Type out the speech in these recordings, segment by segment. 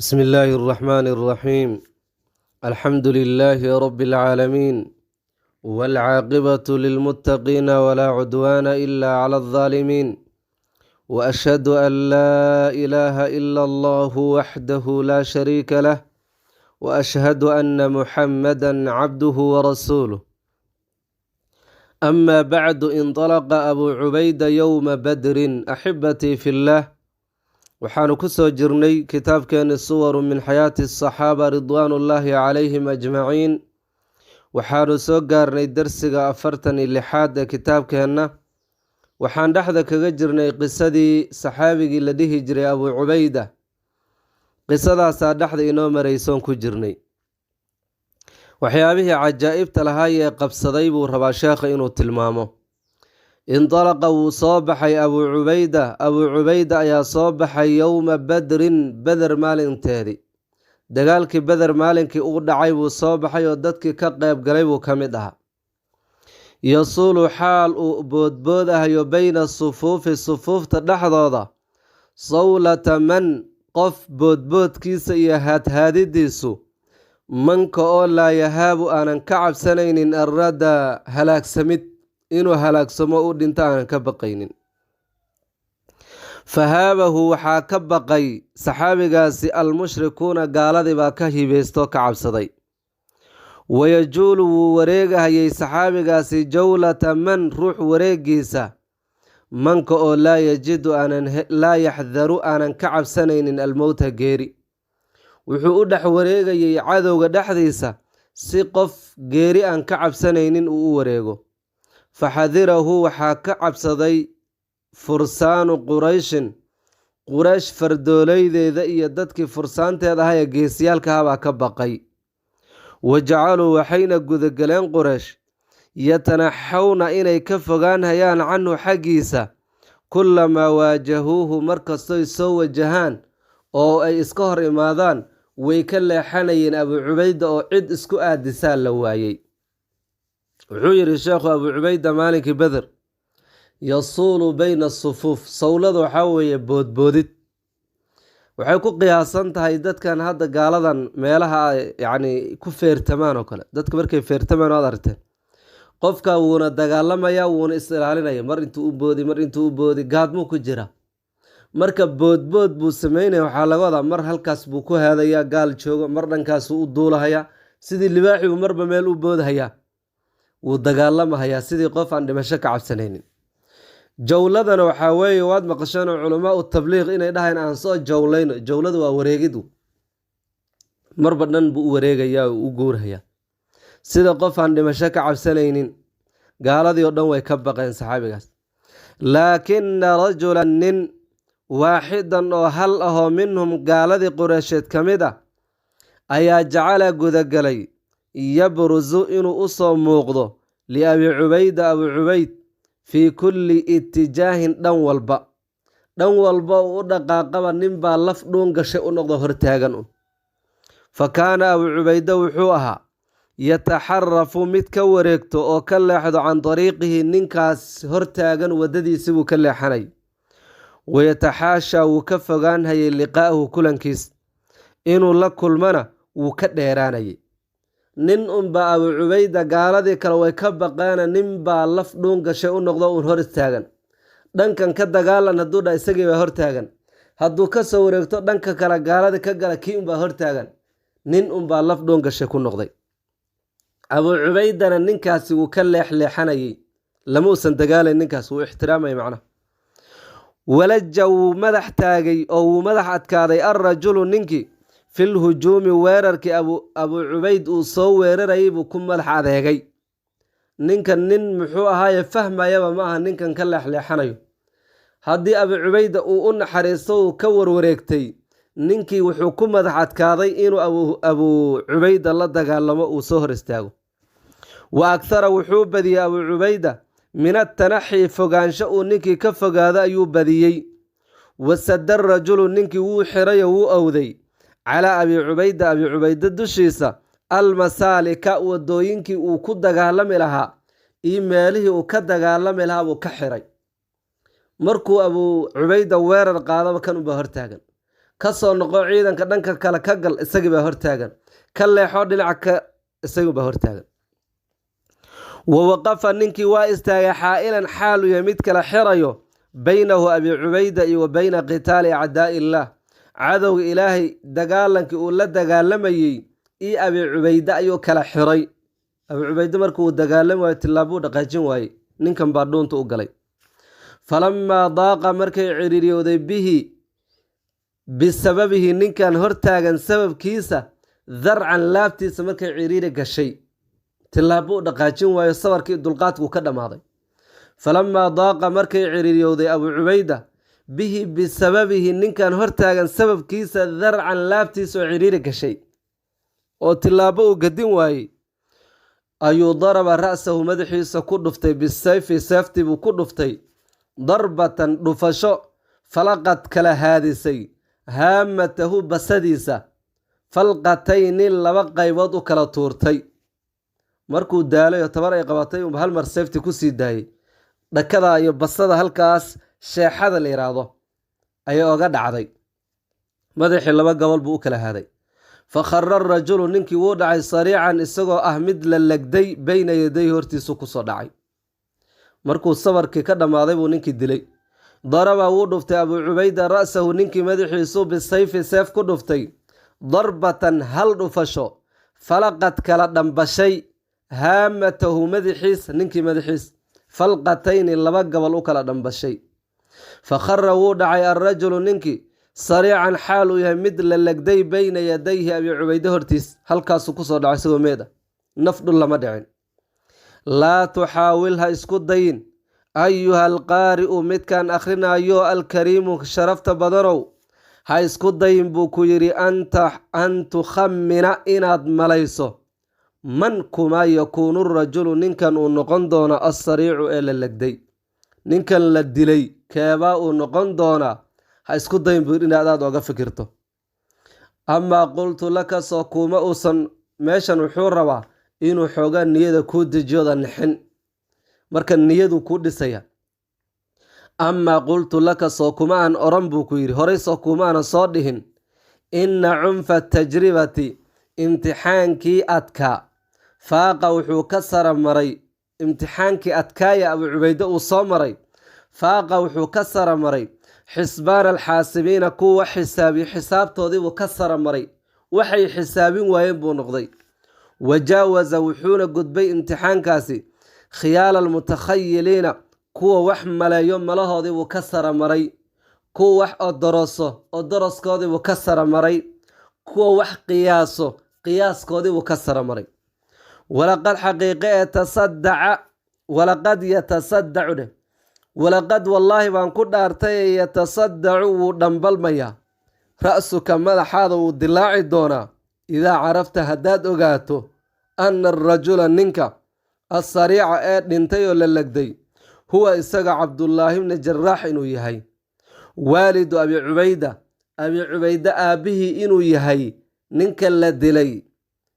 بسم الله الرحمن الرحيم. الحمد لله رب العالمين، والعاقبة للمتقين ولا عدوان إلا على الظالمين، وأشهد أن لا إله إلا الله وحده لا شريك له، وأشهد أن محمدا عبده ورسوله. أما بعد، انطلق أبو عبيدة يوم بدر. أحبتي في الله، waxaanu ku soo jirnay kitaabkeeni suwaru min xayaati asaxaaba ridwaanullaahi calayhim ajmaciin. waxaanu soo gaarnay darsiga 46aad ee kitaabkeenna. waxaan dhexda kaga jirnay qisadii saxaabigii la dhihi jiray abuu cubayda. qisadaasaa dhexda inoo maraysoon ku jirnay. waxyaabihii cajaa'ibta lahaay ee qabsaday buu rabaa sheekha inuu tilmaamo. indalaqa wuu soo baxay abuu cubayda ayaa soo baxay yowma badrin, beder maalinteedii. dagaalkii beder maalinkii uu dhacay buu soo baxay oo dadkii ka qeyb galay buu ka mid ahaa. yasuulu xaal uu boodboodahayo beyna sufuufi, sufuufta dhexdooda, sawlata man qof boodboodkiisa iyo haadhaadidiisu, manka oo laa yahaabu aanan ka cabsanaynin arrada halaagsamid, inuu halaagsamo u dhinto aanan ka baqaynin. fahaabahu waxaa ka baqay saxaabigaasi almushrikuuna, gaaladii baa ka hibeystoo ka cabsaday. wayajuulu wuu wareegahayay saxaabigaasi jawlata man ruux wareegiisa, manka oo laa yaxdaru aanan ka cabsanaynin almowta geeri. wuxuu u dhex wareegayay cadowga dhexdiisa si qof geeri aan ka cabsanaynin uu u wareego. faxadirahu waxaa ka cabsaday fursaanu qurayshin, quraysh fardoolaydeeda iyo dadkii fursaanteeda ahaa ee geesiyaalkaha baa ka baqay. wajacaluu waxayna gudagaleen quraysh yatanaxawna inay ka fogaan hayaan canhu xaggiisa, kullamaa waajahuuhu markastoy soo wajahaan oo ay iska hor imaadaan way ka leexanayeen abuu cubayda oo cid isku aadisaa la waayey. wuxuu yidhi sheekhu abuu cubayda maalinkii beder, yasuulu beyna asufuuf, sawlada waxaa weeye boodboodid. waxay ku qiyaasan tahay dadkan hadda gaaladan meelaha yacni ku feertamaan oo kale. dadka markay feertamaan waad aragteen, qofka wuuna dagaalamaya wuuna is ilaalinaya, mar intuu u boodi gaadmuu ku jira. marka boodbood buu sameynaya, waxaa laga wadaa mar halkaas buu ku haadayaa gaal joogo, mar dhankaasuu u duulahayaa, sidii libaaxi buu marba meel u boodhayaa, wuu dagaalamahayaa sidii qof aan dhimasho ka cabsanaynin. jawladana waxaa weeye, waad maqasheen culamaa u tabliiq inay dhahayn aan soo jawlayno. jawladu waa wareegidu, marba dhan buu u wareegayaa oo u guurhayaa sida qof aan dhimasho ka cabsanaynin. gaaladii oo dhan way ka baqeen saxaabigaas. laakina rajulan nin waaxidan oo hal ahoo minhum gaaladii qureysheed ka mid ah ayaa jacala gudagalay yabrusu inuu u soo muuqdo liabii cubayda, abuu cubayd, fii kulli itijaahin dhan walba uu u dhaqaaqaba nin baa laf dhuun gashay u noqdo hortaagan un. fa kaana abuu cubayda wuxuu ahaa yataxarafu mid ka wareegto oo ka leexdo can dariiqihi, ninkaas hortaagan waddadiisi buu ka leexanay. wayataxaashaa wuu ka fogaanhayay liqaa'ahu, kulankiis inuu la kulmana wuu ka dheeraanayay. nin unbaa abuu cubayda, gaaladii kale way ka baqeena, nin baa laf dhuun gashay u noqdo uun hor istaagan. dhankan ka dagaalan hadduu dha isagii baa hortaagan, hadduu ka soo wareegto dhanka kale gaaladii ka gala kii unbaa hortaagan. nin unbaa laf dhuun gashay ku noqday. abuu cubaydana ninkaasi wuu ka leexleexanayay, lama uusan dagaalayn. ninkaas wuu ixtiraamay macnaha. walaja wuu madax taagay oo wuu madax adkaaday alrajulu ninkii, fil hujuumi weerarkii abuu cubayd uu soo weerarayay buu ku madax adeegay. ninkan nin muxuu ahaaye fahmayaba ma aha ninkan ka leexleexanayo. haddii abuu cubayda uu u naxariisto uu ka warwareegtay, ninkii wuxuu ku madax adkaaday inuu abuu cubayda la dagaalamo, uu soo hor istaago. wa akhara wuxuu badiyey abuu cubayda min atanaxi, fogaansho uu ninkii ka fogaado ayuu badiyey. wasada rajulu ninkii wuu xirayo wuu owday calaa abii cubayda dushiisa almasaalika, wadooyinkii uu ku dagaalami lahaa iyo meelihii uu ka dagaalami lahaa buu ka xiray. markuu abuu cubayda weerar qaadaba kan unbaa hortaagan. kasoo noqo ciidanka dhanka kale ka gal isagii baa hortaagan ka leexo dhinaca ka isagii baa hortaagan ووقف ننكي واستاغ حائلا حال يمد كلا حريو بينه أبي عبيدة وبين قتال أعداء الله عدو إلهي دقالنك أولا دقالمي أبي عبيدة أيو كلا حري أبي عبيدة مركو دقالم ويتلابو دقاجين واي ننكم باردون تقلي فلما ضاق مركي عريريو ذي به بسببه ننكن هرتاغن سبب كيسة ذرعا لابتي سمركي عريري كشي تلابو دقاجين واي صوركي دلقاتكو كدماضي فلما ضاق مركي عريريو ذي أبو عبيدة به بسببه ننكن هرتاغن سبب كيسة ذرعا لابتي سو عريري كشي oo tilaabo u gadin waayay ayuu daraba ra'sahu madaxiisa ku dhuftay bisayfi safti buu ku dhuftay darbatan dhufasho falaqad kala haadisay haamatahu basadiisa falqatayni laba qaybood u kala tuurtay markuu daalay oo tabar ay qabatay hal mar safti ku sii daayay dhakada iyo basada halkaas sheexada la yiraahdo ayay oga dhacday madaxii laba gobol buu u kala haaday فخر الرجل ننكي ودعي صريعا اسقو أحمد للقدي بين يديه هرتيسو كسو دعي مركو الصبر كي كدام عضيبو ننكي دلي ضرب ودفتي أبو عبيدة رأسه ننكي مدحيسو بالسيف سيف كدفتي ضربة هل رفشو فلقت كلا بشي هامته مدحيس ننكي مدحيس فلقتين اللبقى والوكلا بشي فخر ودعي الرجل ننكي صريعا حاله يمد للقدي بين يديه أبي عبيدة هرتيس هل كاسو كسو دعي سوى ميدا نفض الله مدعين لا تحاولها اسكو دين أيها القارئ مد كان أخرنا أيها الكريم شرفت بدرو هاي اسكو دين بوكو يري أن تخمن إناد مليسو من كما يكون الرجل ننكن ونقندون الصريع إلى اللقدي ننكن للدلي كابا ونقندون اسكو دايم بير ان aad oga fikirto ama qultu laka saquma usan meeshan wuxuu rabaa inuu xoogaa niyada ku dejiyo nixin marka niyadu ku dhisaya ama qultu laka saquma an oran buu ku yiri horay saquma ana soo dhihin inna unfa tajribati imtixaanki adka faaqa wuxuu ka sara maray imtixaanki adkaaya Abu Ubayda uu soo maray faaqa wuxuu ka sara maray حسبان الحاسبين كو حسابي حساب تودي وكسر مري وحي حسابين وينبو نقضي وجاوز وحون قدبي امتحان كاسي خيال المتخيلين كو وحمل يوم ملاها دي وكسر مري كو وح الدرس كودي وكسر مري كو وح قياس كودي وكسر مري ولقد حقيقة يتصدع ده ولقد والله بان كو دارتay يتصدع دنبل ميا رأسك مدحاده ودلاعي دونا إذا عرفت هداد أغاتو أن الرجل ننكا الصريع دنتيو للقدي هو إساق عبد الله بن جراح إنو يهي والد أبي عبيدة أبيه إنو يهي ننكا لدلي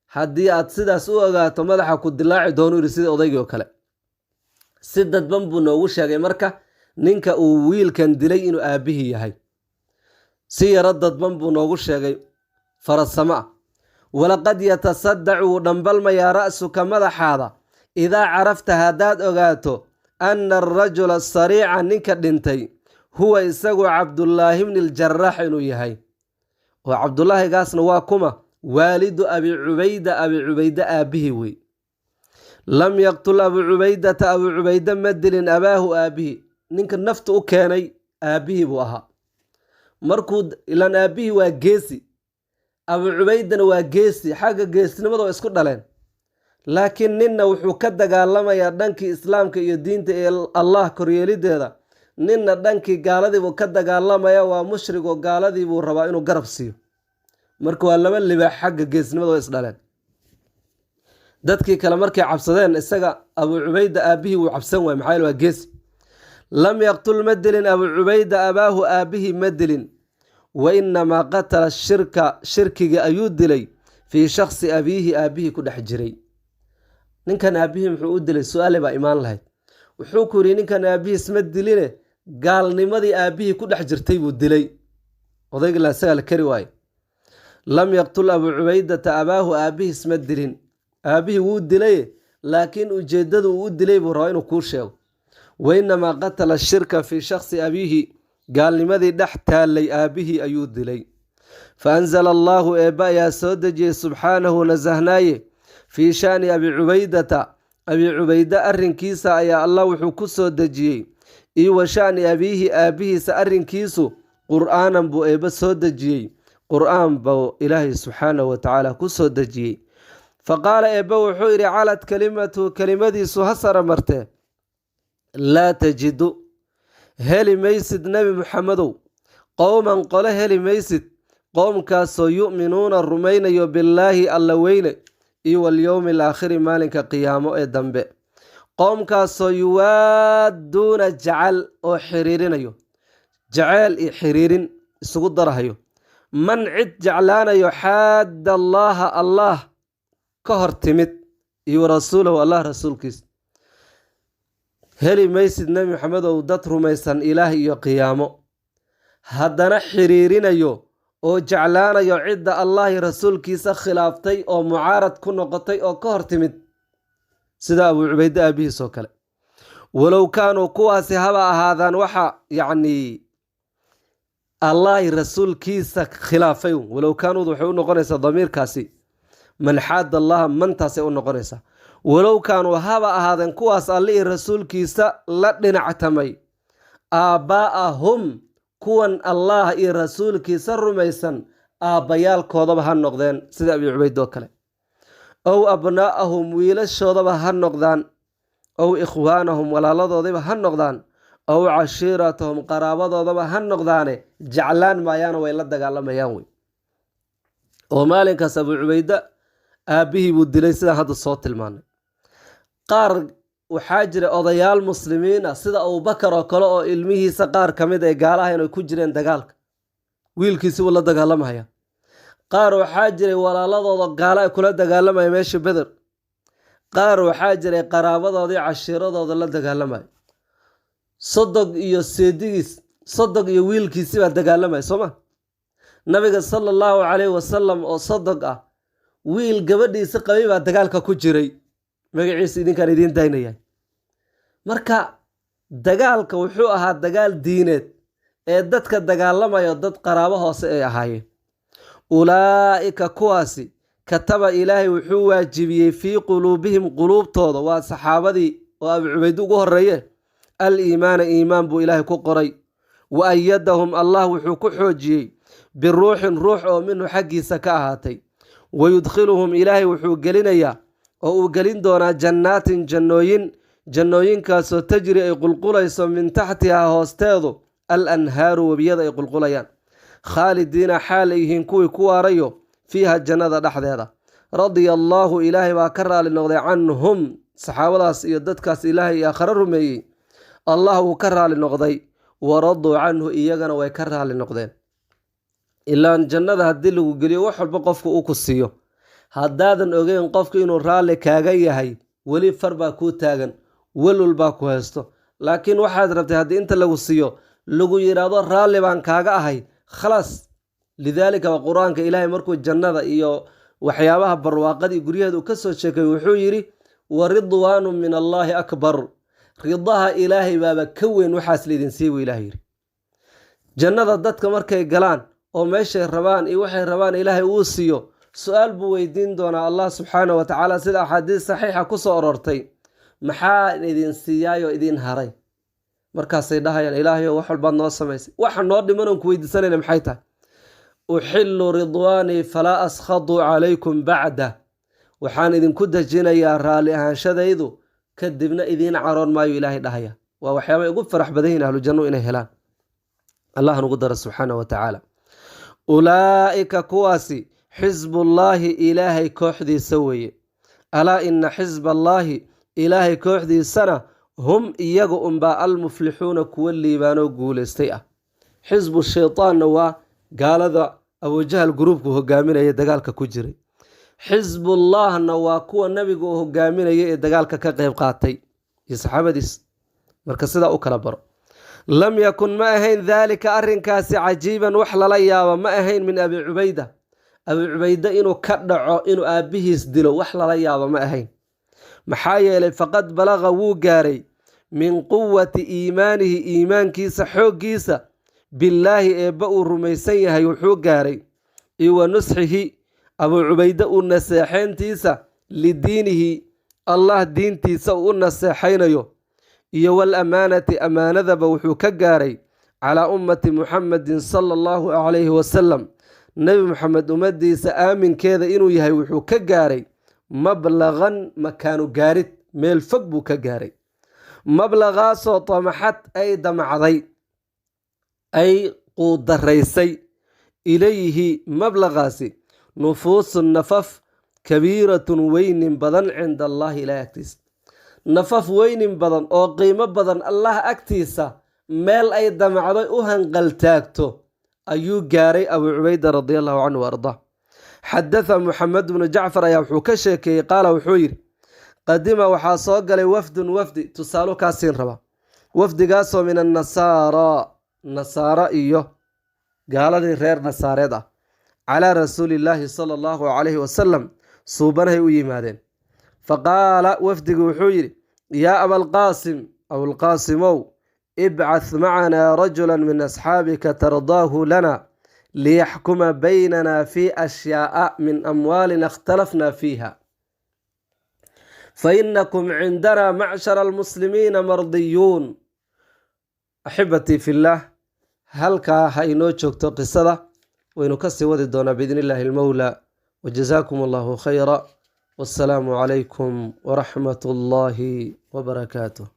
حدي أتصدى سوء أغاتو مدحاكو دلاعي دونو رسيد أضيقو كلا sidad banbu noogu sheegay marka ninka uu wiilkan dilay inuu aabihi yahay si yaradad banbu noogu sheegay farasama walaqad yatasadda'u dambal ma ya ra'suka madaxaada idha arafta hadad ogaato anna ar-rajula as-sari'a ninka dhintay huwa isagu Abdullah ibn al-Jarrah inuu yahay oo Abdullah gaasna waa kuma waalidu Abi Ubayda aabihi way لم يقتل أبو عبيدة مدل أباه آبيه نينك النفط أكيني آبيه بوها مركود إلان آبيه واجيسي أبو عبيدة واجيسي حاجة جيسي نمضوا اسكت دلين لكن نينا وحوكد قال لما يردنك إسلامك يدين الله كريالي ده نينا دنكي قال دي وكد قال لما يوا مشرق وقال دي وربائنو قرب سيو مركو لما اللي بحاجة جيسي نمضوا اسدلين dadkii kala markay cabsadeen isaga Abu Ubayda aabihi uu cabsan way maxay waa gees lam yaqtul madlin Abu Ubayda abahu aabihi madlin wa inma qatala shirkiga ayuu dilay fi shakhsi aabihi ku dhex jiray ninkan aabihi wuxuu u dilay su'aal ba iimaan lahayd wuxuu ku yiri ninkan aabihi isma diline gaalnimadii aabihi ku dhex jirtay buu dilay odayga la sagal kari waay lam yaqtul abu cubaydata abaahu aabihiis ma dilin aabihii wuu dilay laakiin ujeeddadu uu dilay buu rabaa inuu kuu sheego wainamaa qatala shirka fii shakhsi abiihi gaalnimadii dhex taallay aabihii ayuu dilay faanzala allaahu eebba ayaa soo dejiyey subxaanahu nasahnaaye fii shaani abi cubaydata abi cubayda arrinkiisa ayaa allah wuxuu ku soo dejiyey iyo wa shaani abiihi aabbihiisa arrinkiisu qur'aanan buu eebba soo dejiyey qur'aan buu ilaahay subxaanahu watacaala ku soo dejiyey faqaala eebba wuxuu yidhi calad kelimatuhu kelimadiisu ha sara martee laa tajidu heli maysid nebi muxamedow qowman qole heli maysid qoomkaasoo yu'minuuna rumaynayo billaahi alla weyne iyo walyowmi alaakhiri maalinka qiyaamo ee dambe qoomkaasoo yuwaadduuna jacal oo xiriirinayo jaceyl iyo xiriirin isugu darahayo man cid jeclaanayo xaadda allaaha allaah ka hor timid iyo rasuulahu allah rasuulkiisa heli maysid nebi maxamedow dad rumaysan ilaah iyo qiyaamo haddana xiriirinayo oo jeclaanayo cidda allahi rasuulkiisa khilaaftay oo mucaarad ku noqotay oo ka hor timid sida abuu cubayde aabihiis oo kale walow kaanuu kuwaasi haba ahaadaan waxa yacnii allahi rasuulkiisa khilaafay walow kaanuud waxay u noqonaysaa damiirkaasi man xaadda allaha mantaasay u noqonaysaa walow kaanuu haba ahaadeen kuwaas allihii rasuulkiisa la dhinactamay aabbaa'ahum kuwan allah iyo rasuulkiisa rumaysan aabbayaalkoodaba ha noqdeen sida abi cubayd oo kale ow abnaa'ahum wiilashoodaba ha noqdaan ow ikhwaanahum walaaladoodaba ha noqdaan ow cashiiratahum qaraabadoodaba ha noqdaane jeclaan maayaana way la dagaalamayaan wey oo maalinkaas abuu cubayda aabbihii buu dilay sidaan hadda soo tilmaanay qaar waxaa jira odayaal muslimiin ah sida abubakar oo kale oo ilmihiisa qaar ka mid ay gaala ahayn ay ku jireen dagaalka wiilkiisi wuu la dagaalamaya qaar waxaa jiray walaaladooda gaalo ay kula dagaalamaya meesha beder qaar waxaa jiray qaraabadoodii cashiiradooda la dagaalamaya sodog iyo seedigiis sodog iyo wiilkiisi baa dagaalamaya sooma nabiga sala allahu calayhi wasalam oo sodog ah wiil gabadhiisa qabay baa dagaalka ku jiray magaciisa idinkaan idiin daynaya marka dagaalka wuxuu ahaa dagaal diineed ee dadka dagaalamayo dad qaraabo hoose ay ahaayeen ulaa'ika kuwaasi kataba ilaahay wuxuu waajibiyey fii quluubihim quluubtooda waa saxaabadii oo abu cubayd ugu horeeye al iimaana iimaan buu ilaahay ku qoray wa ayadahum allah wuxuu ku xoojiyey biruuxin ruux oo minhu xaggiisa ka ahaatay wayudkhiluhum ilaahay wuxuu gelinayaa oo uu gelin doonaa jannaatin jannooyinkaasoo tajri ay qulqulayso min taxtihaa hoosteedu al anhaaru webiyada ay qulqulayaan khaalidiina xaal ay yihiin kuwii ku waarayo fiiha jannada dhexdeeda radia allaahu ilaahay baa ka raali noqday canhum saxaabadaas iyo dadkaas ilaahay iyo aakhare rumeeyey allah wuu ka raali noqday waraduu canhu iyagana way ka raali noqdeen ilaan jannada haddii lagu geliyo wax walba qofka uu ku siiyo haddaadan ogeyn qofka inuu raalli kaaga yahay weli far baa kuu taagan welwal baa ku haysto laakiin waxaad rabtay haddii inta lagu siiyo lagu yidhaahdo raalli baan kaaga ahay khalaas lidaalika waa qur-aanka ilaahay markuu jannada iyo waxyaabaha barwaaqadii guryaheeda uu ka soo sheekay wuxuu yidhi wa ridwaanu min allaahi akbar ridaha ilaahay baaba ka weyn waxaas laydin siiy buu ilahay yidhi jannada dadka markay galaan oo meeshay rabaan iyo waxay rabaan ilaahay uu siiyo su-aal buu weydiin doonaa allah subxaana wa tacaala sida axaadiis saxiixa ku soo orortay maxaa idin siiyaayoo idin haray markaasay dhahayaan ilaahayo wax walbaad noo samaysay waxa noo dhimanoon ku weydiisanayna maxay tahay uxillu ridwaanii falaa askhadu calaykum bacda waxaan idinku dejinayaa raalli ahaanshadaydu kadibna idiin caroon maayo ilaahay dhahaya waa waxyaabay ugu farax badan yihiin ahlujannu inay helaan allah nugu dara subxaana wa tacaala ulaa'ika kuwaasi xisbullaahi ilaahay kooxdiisa weeye alaa ina xisballaahi ilaahay kooxdiisana hum iyaga unbaa almuflixuuna kuwa liibaanoo guulaystay ah xisbu shaytaanna waa gaalada abujahal gruubku hogaaminaya dagaalka ku jiray xisbullaahna waa kuwa nabiga uu hogaaminaya ee dagaalka ka qayb qaatay iyo saxaabadiis marka sidaa u kala baro lam yakun ma ahayn daalika arrinkaasi cajiiban wax lala yaabo ma ahayn min abi cubayda. abi cubayda inuu ka dhaco inuu aabbihiis dilo wax lala yaabo ma ahayn. maxaa yeelay faqad balaqa wuu gaaray min quwati iimaanihi iimaankiisa xooggiisa billaahi eebba uu rumaysan yahay wuxuu gaaray, iyo wa nusxihi abuu cubayde u naseexayntiisa lidiinihi allah diintiisa uu u naseexaynayo, iyo wal amaanati ammaanadaba wuxuu ka gaaray calaa ummati muxamedin sala allahu calayhi wasalam, nebi moxamed ummaddiisa aaminkeeda inuu yahay wuxuu ka gaaray mablaqan makaanu gaarid, meel fog buu ka gaaray. mablaqaasoo tamaxad ay damacday ay quudaraysay ilayhi mablaqaasi nufuusun nafaf kabiiratun weynin badan cinda allahi ilaah agtiisa. nafaf weynin badan oo qiimo badan allah agtiisa meel ay damacday u hanqaltaagto ayuu gaaray abuu cubayda radia allahu canhu wa ardaa. xadatha moxamed bnu jacfar ayaa wuxuu ka sheekeeyey, qaala wuxuu yidhi qadima waxaa soo galay wafdun wafdi, tusaalo kaa siin raba, wafdigaasoo min annasaara nasaara iyo gaaladii reer nasaareed ah, calaa rasuulillaahi sala allahu calayhi wasalam suubanahay u yimaadeen. faqaala wafdigi wuxuu yidhi yaa abalqaasim abulqaasimow ibcath macanaa rajula min asxaabika tardaahu lana liyaxkuma baynana fi ashyaa'a min amwaalina ikhtalafna fiiha fainakum cindana macshara almuslimiina mardiyuun. axibatii fillaah, halkaa ha inoo joogto qisada, waynu kasii wadi doonaa biidni illaahi almowlaa. wajazaakum allahu khayra, wassalaamu calaykum waraxmat ullaahi wabarakaatuh.